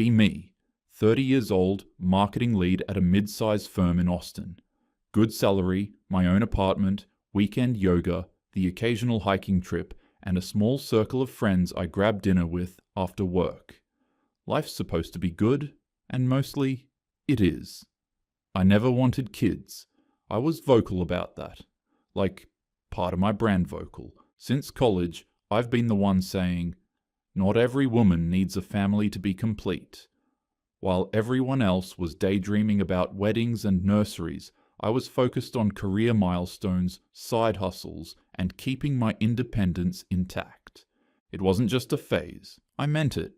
Be me, 30 years old, marketing lead at a mid-sized firm in Austin. Good salary, my own apartment, weekend yoga, the occasional hiking trip, and a small circle of friends I grab dinner with after work. Life's supposed to be good, and mostly, it is. I never wanted kids. I was vocal about that. Like, part of my brand vocal. Since college, I've been the one saying, not every woman needs a family to be complete. While everyone else was daydreaming about weddings and nurseries, I was focused on career milestones, side hustles, and keeping my independence intact. It wasn't just a phase. I meant it.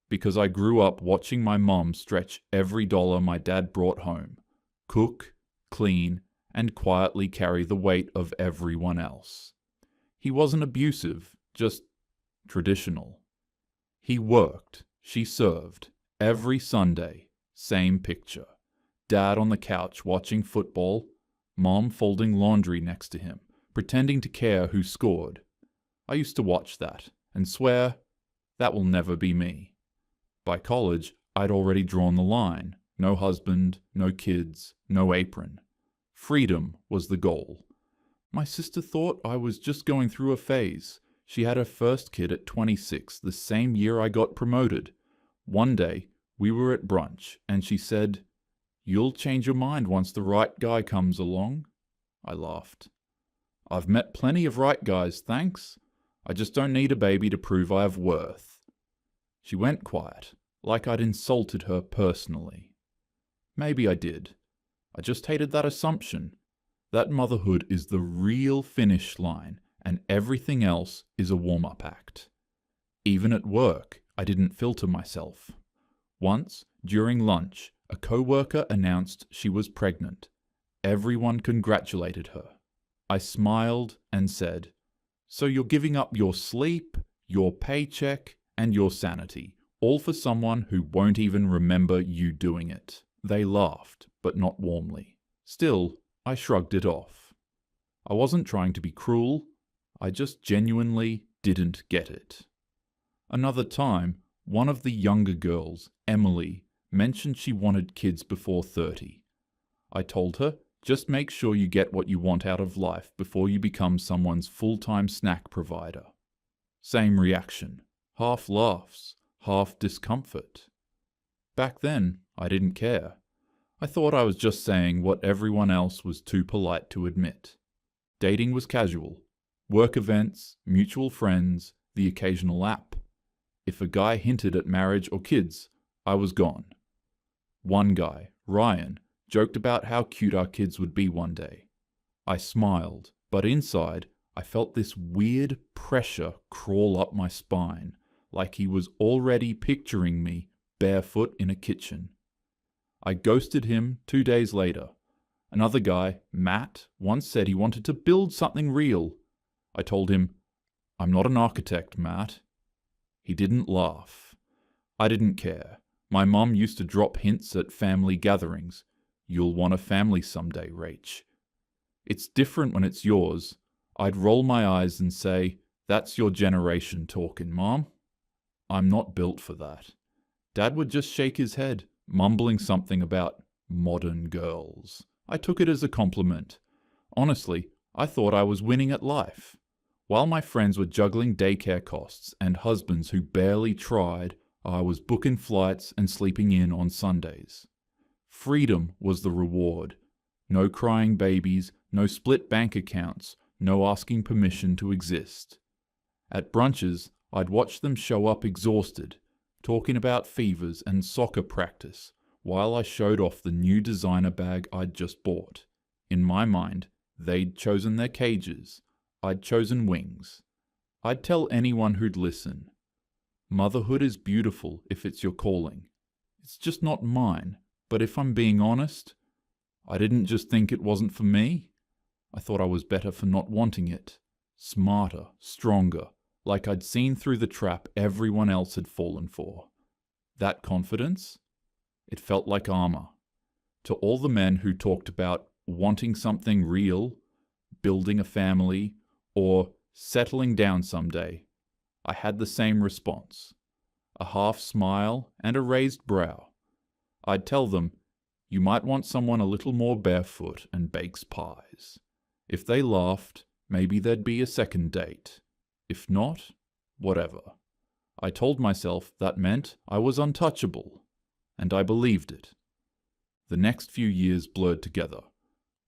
Because I grew up watching my mom stretch every dollar my dad brought home. Cook, clean, and quietly carry the weight of everyone else. He wasn't abusive, just traditional. He worked, she served. Every Sunday, same picture. Dad on the couch watching football, Mom folding laundry next to him, pretending to care who scored. I used to watch that and swear, that will never be me. By college, I'd already drawn the line. No husband, no kids, no apron. Freedom was the goal. My sister thought I was just going through a phase. She had her first kid at 26, the same year I got promoted. One day, we were at brunch, and she said, "You'll change your mind once the right guy comes along." I laughed. "I've met plenty of right guys, thanks. I just don't need a baby to prove I have worth." She went quiet, like I'd insulted her personally. Maybe I did. I just hated that assumption. That motherhood is the real finish line, and everything else is a warm-up act. Even at work, I didn't filter myself. Once, during lunch, a co-worker announced she was pregnant. Everyone congratulated her. I smiled and said, "So you're giving up your sleep, your paycheck, and your sanity, all for someone who won't even remember you doing it." They laughed, but not warmly. Still, I shrugged it off. I wasn't trying to be cruel. I just genuinely didn't get it. Another time, one of the younger girls, Emily, mentioned she wanted kids before 30. I told her, just make sure you get what you want out of life before you become someone's full-time snack provider. Same reaction. Half laughs, half discomfort. Back then, I didn't care. I thought I was just saying what everyone else was too polite to admit. Dating was casual. Work events, mutual friends, the occasional app. If a guy hinted at marriage or kids, I was gone. One guy, Ryan, joked about how cute our kids would be one day. I smiled, but inside, I felt this weird pressure crawl up my spine, like he was already picturing me barefoot in a kitchen. I ghosted him 2 days later. Another guy, Matt, once said he wanted to build something real. I told him, "I'm not an architect, Matt." He didn't laugh. I didn't care. My mum used to drop hints at family gatherings. "You'll want a family someday, Rach." It's different when it's yours. I'd roll my eyes and say, "That's your generation talking, Mom." I'm not built for that. Dad would just shake his head, mumbling something about modern girls. I took it as a compliment. Honestly, I thought I was winning at life. While my friends were juggling daycare costs and husbands who barely tried, I was booking flights and sleeping in on Sundays. Freedom was the reward. No crying babies, no split bank accounts, no asking permission to exist. At brunches, I'd watch them show up exhausted, talking about fevers and soccer practice, while I showed off the new designer bag I'd just bought. In my mind, they'd chosen their cages. I'd chosen wings. I'd tell anyone who'd listen. Motherhood is beautiful if it's your calling. It's just not mine, but if I'm being honest, I didn't just think it wasn't for me. I thought I was better for not wanting it. Smarter, stronger, like I'd seen through the trap everyone else had fallen for. That confidence? It felt like armor. To all the men who talked about wanting something real, building a family, or settling down someday, I had the same response. a half smile, and a raised brow. I'd tell them, "You might want someone a little more barefoot and bakes pies." If they laughed, maybe there'd be a second date. If not, whatever. I told myself that meant I was untouchable, and I believed it. The next few years blurred together.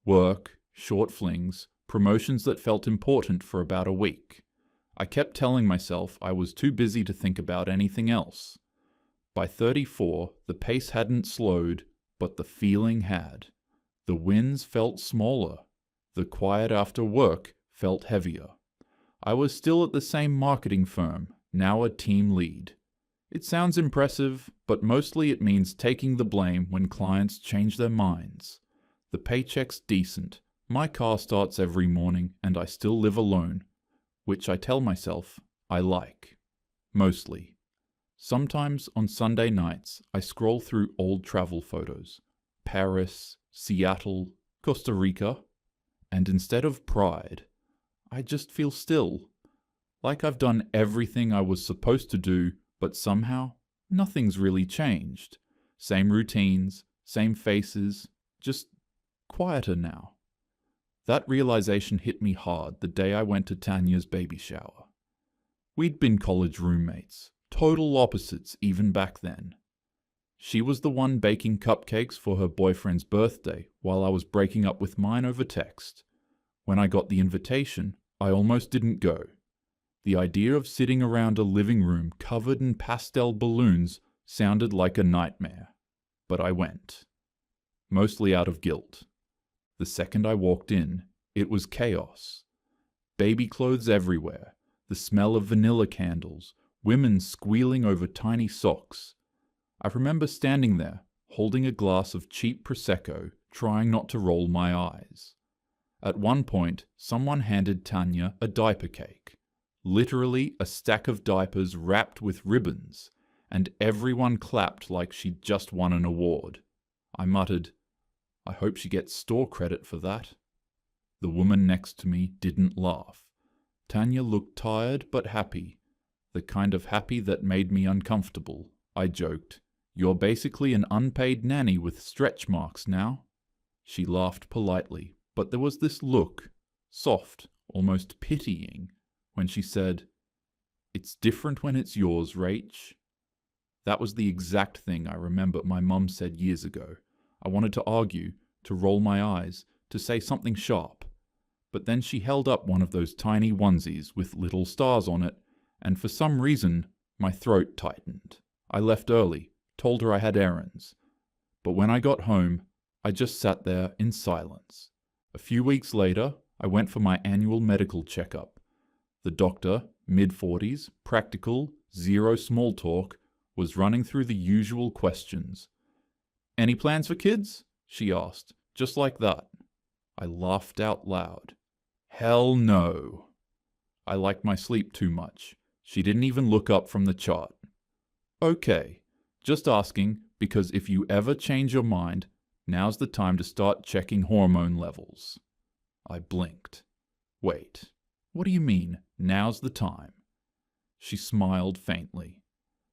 Work, short flings, promotions that felt important for about a week. I kept telling myself I was too busy to think about anything else. By 34, the pace hadn't slowed, but the feeling had. The wins felt smaller. The quiet after work felt heavier. I was still at the same marketing firm, now a team lead. It sounds impressive, but mostly it means taking the blame when clients change their minds. The paycheck's decent. My car starts every morning, and I still live alone, which I tell myself I like. Mostly. Sometimes on Sunday nights, I scroll through old travel photos. Paris, Seattle, Costa Rica. And instead of pride, I just feel still. Like I've done everything I was supposed to do, but somehow nothing's really changed. Same routines, same faces, just quieter now. That realization hit me hard the day I went to Tanya's baby shower. We'd been college roommates, total opposites even back then. She was the one baking cupcakes for her boyfriend's birthday while I was breaking up with mine over text. When I got the invitation, I almost didn't go. The idea of sitting around a living room covered in pastel balloons sounded like a nightmare. But I went. Mostly out of guilt. The second I walked in, it was chaos. Baby clothes everywhere, the smell of vanilla candles, women squealing over tiny socks. I remember standing there, holding a glass of cheap Prosecco, trying not to roll my eyes. At one point, someone handed Tanya a diaper cake. Literally a stack of diapers wrapped with ribbons, and everyone clapped like she'd just won an award. I muttered, "I hope she gets store credit for that." The woman next to me didn't laugh. Tanya looked tired but happy, the kind of happy that made me uncomfortable. I joked, "You're basically an unpaid nanny with stretch marks now." She laughed politely, but there was this look, soft, almost pitying, when she said, "It's different when it's yours, Rach." That was the exact thing I remember my mum said years ago. I wanted to argue, to roll my eyes, to say something sharp. But then she held up one of those tiny onesies with little stars on it, and for some reason, my throat tightened. I left early, told her I had errands. But when I got home, I just sat there in silence. A few weeks later, I went for my annual medical checkup. The doctor, mid-40s, practical, zero small talk, was running through the usual questions. "Any plans for kids?" she asked, just like that. I laughed out loud. Hell no. I like my sleep too much. She didn't even look up from the chart. "Okay, just asking because if you ever change your mind, now's the time to start checking hormone levels." I blinked. "Wait, what do you mean, now's the time?" She smiled faintly.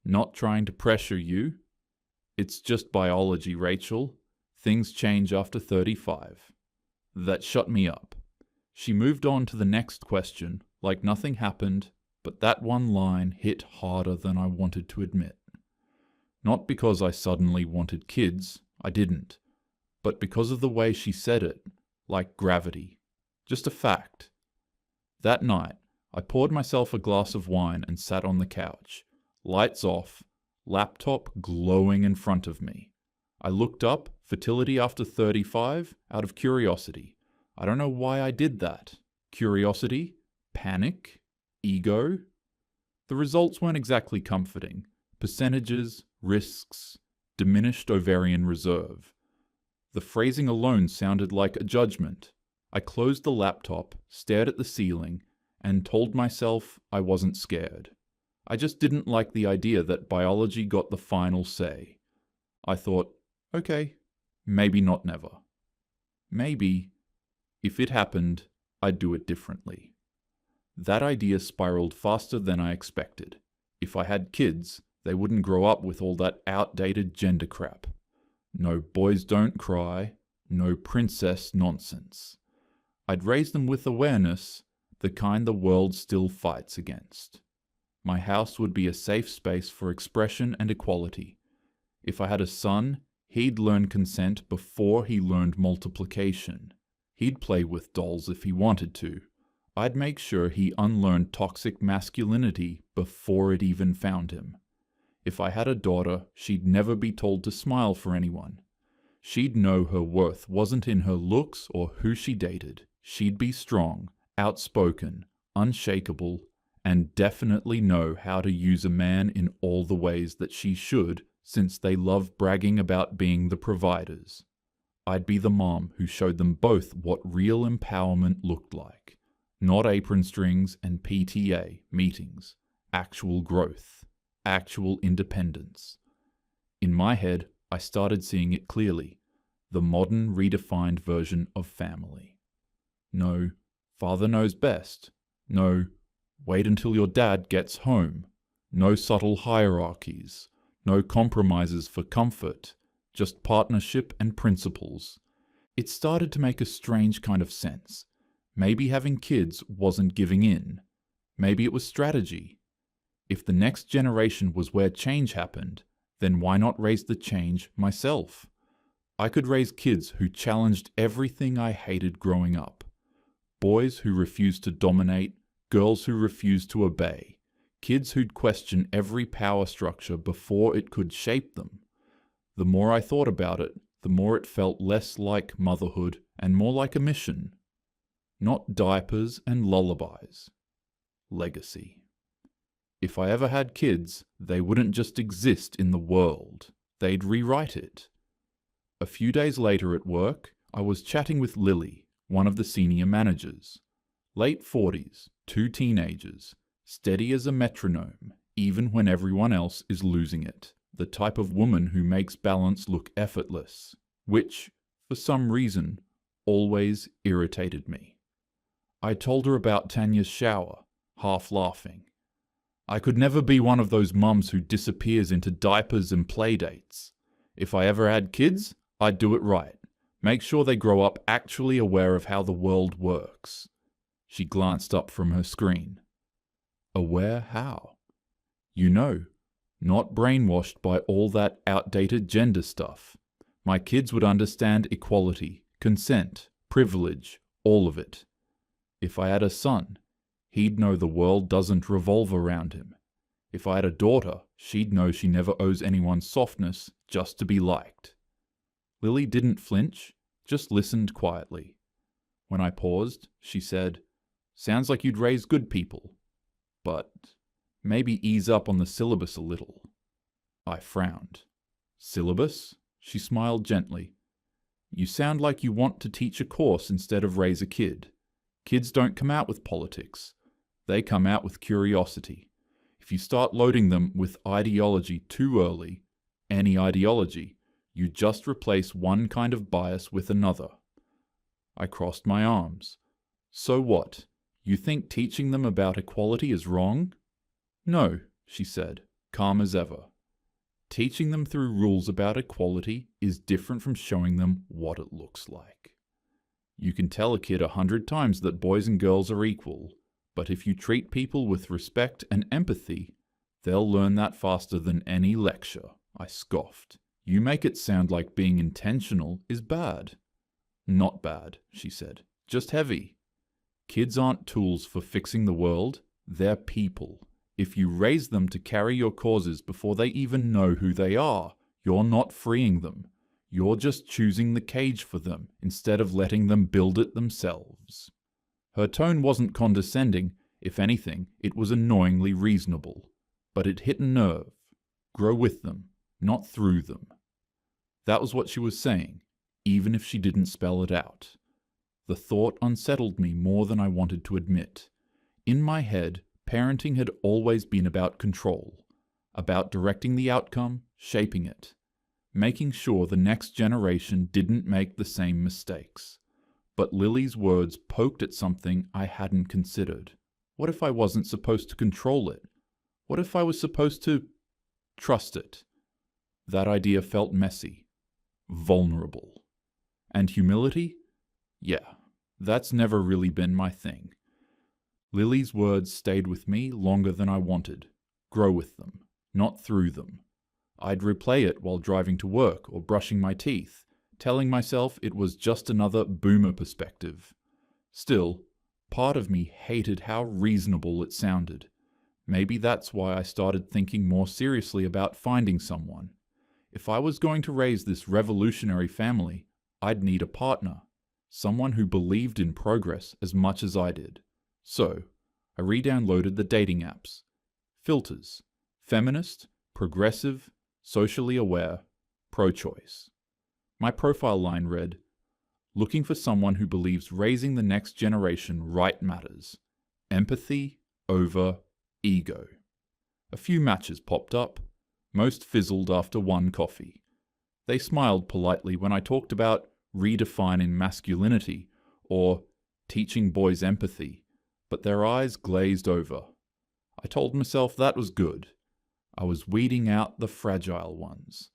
"Not trying to pressure you. It's just biology, Rachel. Things change after 35. That shut me up. She moved on to the next question, like nothing happened, but that one line hit harder than I wanted to admit. Not because I suddenly wanted kids, I didn't, but because of the way she said it, like gravity. Just a fact. That night, I poured myself a glass of wine and sat on the couch. Lights off, laptop glowing in front of me. I looked up, fertility after 35, out of curiosity. I don't know why I did that. Curiosity? Panic? Ego? The results weren't exactly comforting. Percentages, risks, diminished ovarian reserve. The phrasing alone sounded like a judgment. I closed the laptop, stared at the ceiling, and told myself I wasn't scared. I just didn't like the idea that biology got the final say. I thought, okay, maybe not never. Maybe, if it happened, I'd do it differently. That idea spiraled faster than I expected. If I had kids, They wouldn't grow up with all that outdated gender crap. No boys don't cry, no princess nonsense. I'd raise them with awareness, the kind the world still fights against. My house would be a safe space for expression and equality. If I had a son, he'd learn consent before he learned multiplication. He'd play with dolls if he wanted to. I'd make sure he unlearned toxic masculinity before it even found him. If I had a daughter, she'd never be told to smile for anyone. She'd know her worth wasn't in her looks or who she dated. She'd be strong, outspoken, unshakable, and definitely know how to use a man in all the ways that she should, since they love bragging about being the providers. I'd be the mom who showed them both what real empowerment looked like. Not apron strings and PTA meetings. Actual growth. Actual independence. In my head, I started seeing it clearly. The modern, redefined version of family. No, father knows best. No, wait until your dad gets home. No subtle hierarchies. No compromises for comfort. Just partnership and principles. It started to make a strange kind of sense. Maybe having kids wasn't giving in. Maybe it was strategy. If the next generation was where change happened, then why not raise the change myself? I could raise kids who challenged everything I hated growing up. Boys who refused to dominate, girls who refused to obey, kids who'd question every power structure before it could shape them. The more I thought about it, the more it felt less like motherhood and more like a mission. Not diapers and lullabies. Legacy. If I ever had kids, they wouldn't just exist in the world. They'd rewrite it. A few days later at work, I was chatting with Lily, one of the senior managers. Late 40s, 2 teenagers, steady as a metronome, even when everyone else is losing it. The type of woman who makes balance look effortless, which, for some reason, always irritated me. I told her about Tanya's shower, half laughing. I could never be one of those mums who disappears into diapers and playdates. If I ever had kids, I'd do it right. Make sure they grow up actually aware of how the world works. She glanced up from her screen. Aware how? You know, not brainwashed by all that outdated gender stuff. My kids would understand equality, consent, privilege, all of it. If I had a son, he'd know the world doesn't revolve around him. If I had a daughter, she'd know she never owes anyone softness just to be liked. Lily didn't flinch, just listened quietly. When I paused, she said, "Sounds like you'd raise good people. But maybe ease up on the syllabus a little." I frowned. "Syllabus?" She smiled gently. "You sound like you want to teach a course instead of raise a kid. Kids don't come out with politics. They come out with curiosity. If you start loading them with ideology too early, any ideology, you just replace one kind of bias with another." I crossed my arms. "So what? You think teaching them about equality is wrong?" "No," she said, calm as ever. "Teaching them through rules about equality is different from showing them what it looks like. You can tell a kid 100 times that boys and girls are equal, but if you treat people with respect and empathy, they'll learn that faster than any lecture." I scoffed. "You make it sound like being intentional is bad." "Not bad," she said, "just heavy. Kids aren't tools for fixing the world, they're people. If you raise them to carry your causes before they even know who they are, you're not freeing them. You're just choosing the cage for them instead of letting them build it themselves." Her tone wasn't condescending. If anything, it was annoyingly reasonable. But it hit a nerve. Grow with them, not through them. That was what she was saying, even if she didn't spell it out. The thought unsettled me more than I wanted to admit. In my head, parenting had always been about control, about directing the outcome, shaping it, making sure the next generation didn't make the same mistakes. But Lily's words poked at something I hadn't considered. What if I wasn't supposed to control it? What if I was supposed to trust it. That idea felt messy, vulnerable. And humility? Yeah, that's never really been my thing. Lily's words stayed with me longer than I wanted. Grow with them, not through them. I'd replay it while driving to work or brushing my teeth, telling myself it was just another boomer perspective. Still, part of me hated how reasonable it sounded. Maybe that's why I started thinking more seriously about finding someone. If I was going to raise this revolutionary family, I'd need a partner, someone who believed in progress as much as I did. So, I re-downloaded the dating apps. Filters: feminist, progressive, socially aware, pro-choice. My profile line read, "Looking for someone who believes raising the next generation right matters. Empathy over ego." A few matches popped up. Most fizzled after one coffee. They smiled politely when I talked about redefining masculinity or teaching boys empathy, but their eyes glazed over. I told myself that was good. I was weeding out the fragile ones.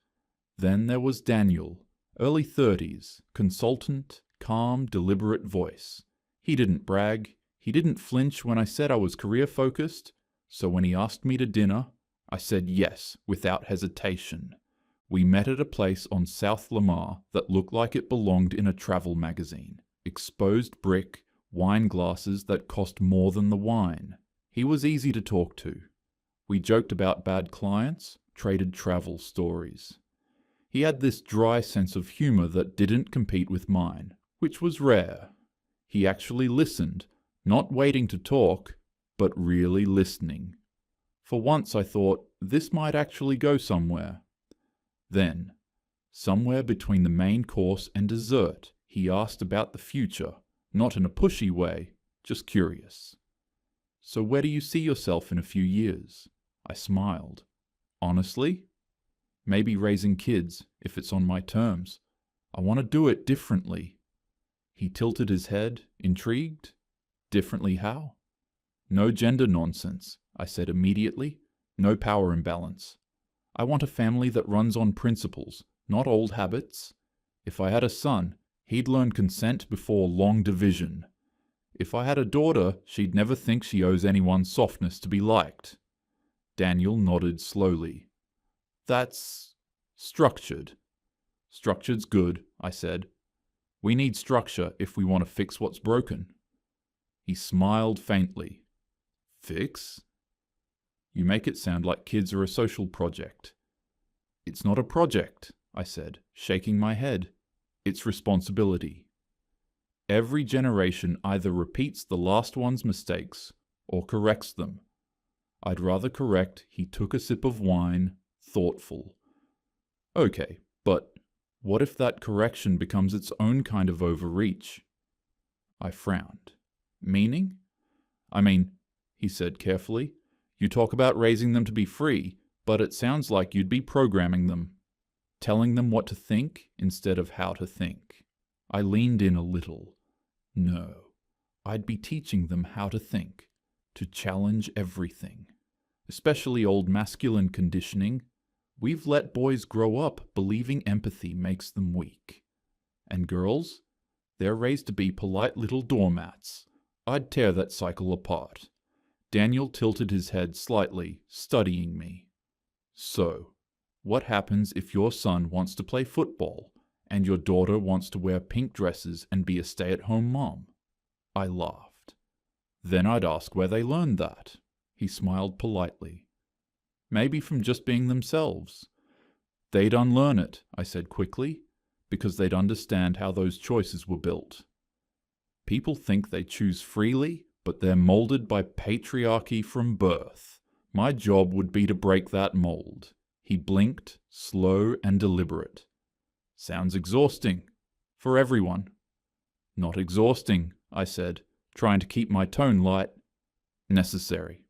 Then there was Daniel, early 30s, consultant, calm, deliberate voice. He didn't brag. He didn't flinch when I said I was career-focused, so when he asked me to dinner, I said yes without hesitation. We met at a place on South Lamar that looked like it belonged in a travel magazine. Exposed brick, wine glasses that cost more than the wine. He was easy to talk to. We joked about bad clients, traded travel stories. He had this dry sense of humor that didn't compete with mine, which was rare. He actually listened, not waiting to talk, but really listening. For once I thought, this might actually go somewhere. Then, somewhere between the main course and dessert, he asked about the future, not in a pushy way, just curious. "So where do you see yourself in a few years?" I smiled. "Honestly? Maybe raising kids, if it's on my terms. I want to do it differently." He tilted his head, intrigued. "Differently how?" "No gender nonsense," I said immediately. "No power imbalance. I want a family that runs on principles, not old habits. If I had a son, he'd learn consent before long division. If I had a daughter, she'd never think she owes anyone softness to be liked." Daniel nodded slowly. "That's structured." "Structured's good," I said. "We need structure if we want to fix what's broken." He smiled faintly. "Fix?" "You make it sound like kids are a social project." "It's not a project," I said, shaking my head. "It's responsibility. Every generation either repeats the last one's mistakes or corrects them. I'd rather correct." He took a sip of wine, thoughtful. "Okay, but what if that correction becomes its own kind of overreach?" I frowned. "Meaning?" "I mean," he said carefully, "you talk about raising them to be free, but it sounds like you'd be programming them, telling them what to think instead of how to think." I leaned in a little. No, I'd be teaching them how to think, to challenge everything, especially old masculine conditioning. We've let boys grow up believing empathy makes them weak. And girls? They're raised to be polite little doormats. I'd tear that cycle apart. Daniel tilted his head slightly, studying me. "So, what happens if your son wants to play football, and your daughter wants to wear pink dresses and be a stay-at-home mom?" I laughed. "Then I'd ask where they learned that." He smiled politely. "Maybe from just being themselves." "They'd unlearn it," I said quickly, "because they'd understand how those choices were built. People think they choose freely, but they're molded by patriarchy from birth. My job would be to break that mold." He blinked, slow and deliberate. "Sounds exhausting. For everyone." "Not exhausting," I said, trying to keep my tone light. "Necessary.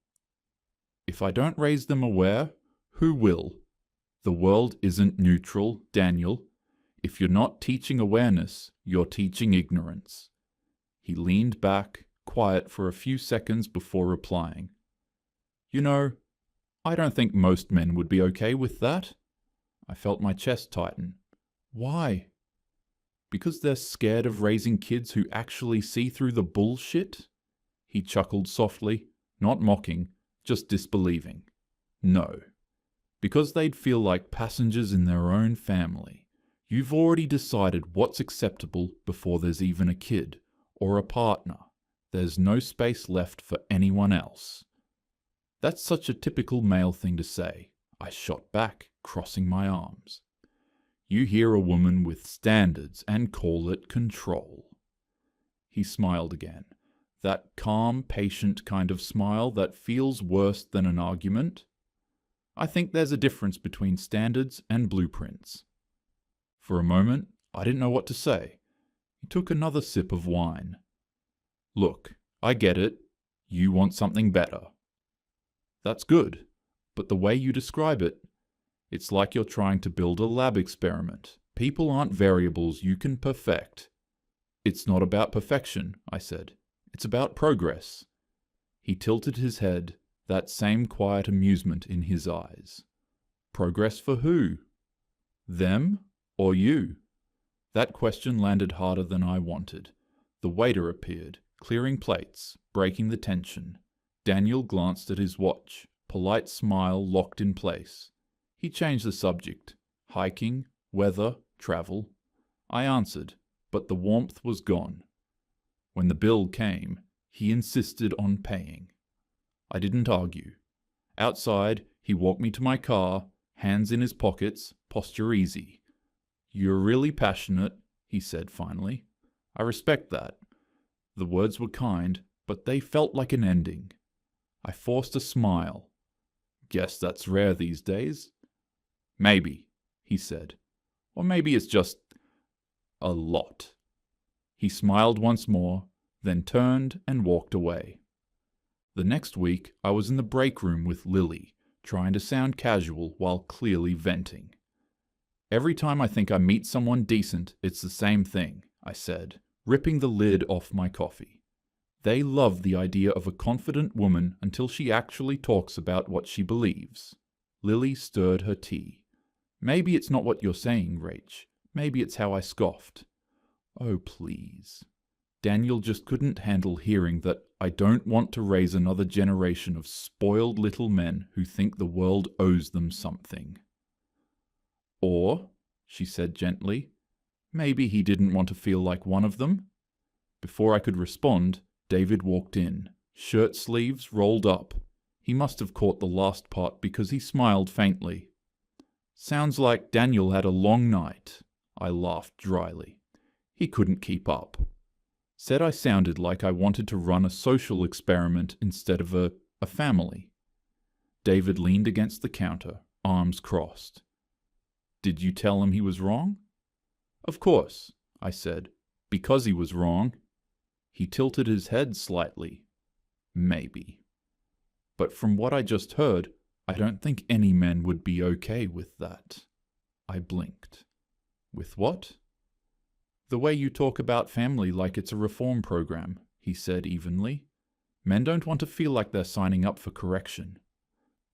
If I don't raise them aware, who will? The world isn't neutral, Daniel. If you're not teaching awareness, you're teaching ignorance." He leaned back, quiet for a few seconds before replying. "You know, I don't think most men would be okay with that. I felt my chest tighten. Why? Because they're scared of raising kids who actually see through the bullshit? He chuckled softly, not mocking, just disbelieving. No. Because they'd feel like passengers in their own family. You've already decided what's acceptable before there's even a kid, or a partner. There's no space left for anyone else. That's such a typical male thing to say, I shot back, crossing my arms. You hear a woman with standards and call it control. He smiled again, that calm, patient kind of smile that feels worse than an argument. I think there's a difference between standards and blueprints. For a moment, I didn't know what to say. He took another sip of wine. Look, I get it. You want something better. That's good, but the way you describe it, it's like you're trying to build a lab experiment. People aren't variables you can perfect. It's not about perfection, I said. It's about progress. He tilted his head, that same quiet amusement in his eyes. Progress for who? Them or you? That question landed harder than I wanted. The waiter appeared, clearing plates, breaking the tension. Daniel glanced at his watch, polite smile locked in place. He changed the subject. Hiking, weather, travel. I answered, but the warmth was gone. When the bill came, he insisted on paying. I didn't argue. Outside, he walked me to my car, hands in his pockets, posture easy. You're really passionate, he said finally. I respect that. The words were kind, but they felt like an ending. I forced a smile. Guess that's rare these days. Maybe, he said. Or maybe it's just a lot. He smiled once more, then turned and walked away. The next week, I was in the break room with Lily, trying to sound casual while clearly venting. Every time I think I meet someone decent, it's the same thing, I said, ripping the lid off my coffee. They love the idea of a confident woman until she actually talks about what she believes. Lily stirred her tea. Maybe it's not what you're saying, Rach. Maybe it's how I scoffed. Oh, please. Daniel just couldn't handle hearing that I don't want to raise another generation of spoiled little men who think the world owes them something. Or, she said gently, maybe he didn't want to feel like one of them. Before I could respond, David walked in, shirt sleeves rolled up. He must have caught the last part because he smiled faintly. Sounds like Daniel had a long night, I laughed dryly. He couldn't keep up. Said I sounded like I wanted to run a social experiment instead of a family. David leaned against the counter, arms crossed. Did you tell him he was wrong? Of course, I said, because he was wrong. He tilted his head slightly. Maybe. But from what I just heard, I don't think any men would be okay with that. I blinked. With what? The way you talk about family like it's a reform program, he said evenly. Men don't want to feel like they're signing up for correction.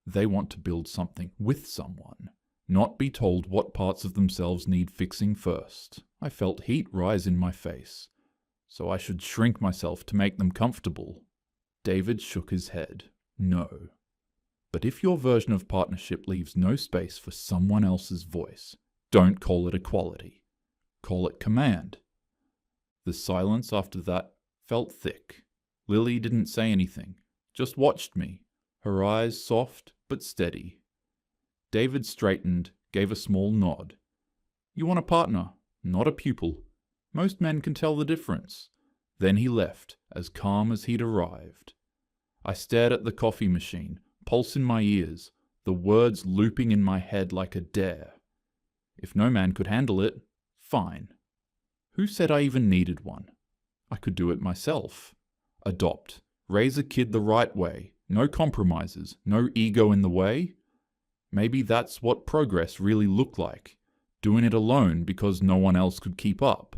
They want to build something with someone, not be told what parts of themselves need fixing first. I felt heat rise in my face. So I should shrink myself to make them comfortable. David shook his head. No. But if your version of partnership leaves no space for someone else's voice, don't call it equality. Call it command. The silence after that felt thick. Lily didn't say anything, just watched me, her eyes soft but steady. David straightened, gave a small nod. You want a partner, not a pupil. Most men can tell the difference. Then he left, as calm as he'd arrived. I stared at the coffee machine, pulse in my ears, the words looping in my head like a dare. If no man could handle it, fine. Who said I even needed one? I could do it myself. Adopt. Raise a kid the right way. No compromises. No ego in the way. Maybe that's what progress really looked like. Doing it alone because no one else could keep up.